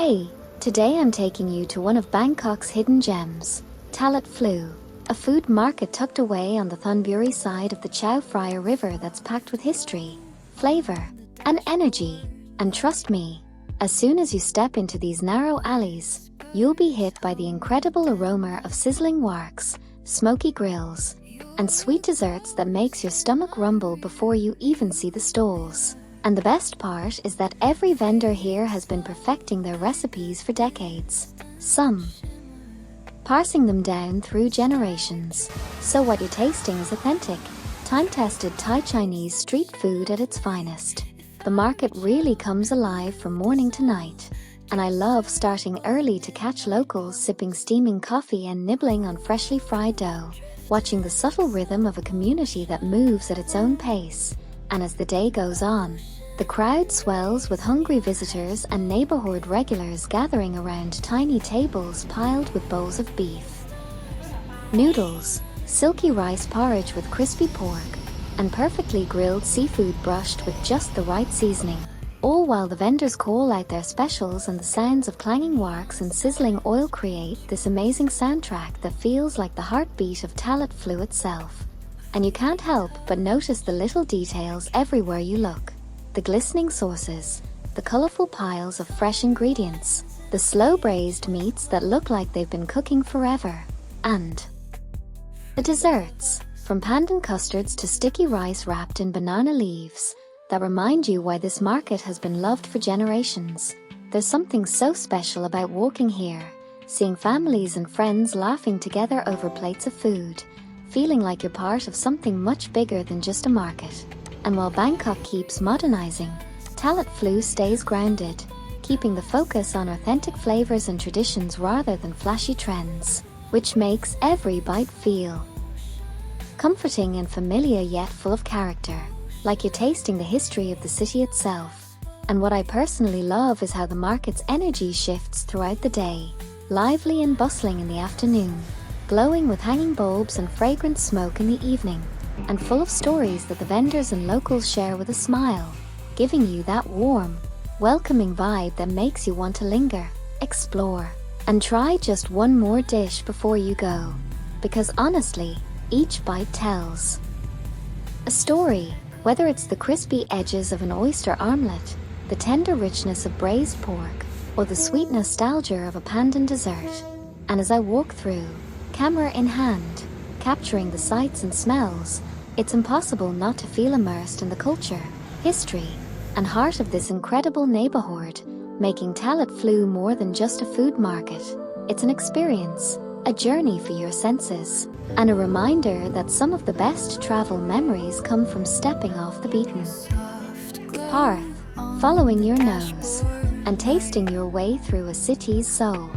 Hey, today I'm taking you to one of Bangkok's hidden gems, Talat Phlu, a food market tucked away on the Thonburi side of the Chao Phraya River that's packed with history, flavor, and energy. And trust me, as soon as you step into these narrow alleys, you'll be hit by the incredible aroma of sizzling warks, smoky grills, and sweet desserts that makes your stomach rumble before you even see the stalls. And the best part is that every vendor here has been perfecting their recipes for decades, some passing them down through generations. So what you're tasting is authentic, time-tested Thai Chinese street food at its finest. The market really comes alive from morning to night, and I love starting early to catch locals sipping steaming coffee and nibbling on freshly fried dough, watching the subtle rhythm of a community that moves at its own pace. And as the day goes on, the crowd swells with hungry visitors and neighborhood regulars gathering around tiny tables piled with bowls of beef, noodles, silky rice porridge with crispy pork, and perfectly grilled seafood brushed with just the right seasoning, all while the vendors call out their specials and the sounds of clanging warks and sizzling oil create this amazing soundtrack that feels like the heartbeat of Talat Phlu itself. And you can't help but notice the little details everywhere you look. The glistening sauces, the colorful piles of fresh ingredients, the slow-braised meats that look like they've been cooking forever, and the desserts, from pandan custards to sticky rice wrapped in banana leaves, that remind you why this market has been loved for generations. There's something so special about walking here, seeing families and friends laughing together over plates of food, feeling like you're part of something much bigger than just a market. And while Bangkok keeps modernizing, Talat Phlu stays grounded, keeping the focus on authentic flavors and traditions rather than flashy trends, which makes every bite feel comforting and familiar yet full of character, like you're tasting the history of the city itself. And what I personally love is how the market's energy shifts throughout the day, lively and bustling in the afternoon, glowing with hanging bulbs and fragrant smoke in the evening, and full of stories that the vendors and locals share with a smile, giving you that warm, welcoming vibe that makes you want to linger, explore, and try just one more dish before you go. Because honestly, each bite tells a story, whether it's the crispy edges of an oyster omelette, the tender richness of braised pork, or the sweet nostalgia of a pandan dessert. And as I walk through, camera in hand, capturing the sights and smells, it's impossible not to feel immersed in the culture, history, and heart of this incredible neighborhood, making Talat Phlu more than just a food market. It's an experience, a journey for your senses, and a reminder that some of the best travel memories come from stepping off the beaten path, following your nose, and tasting your way through a city's soul.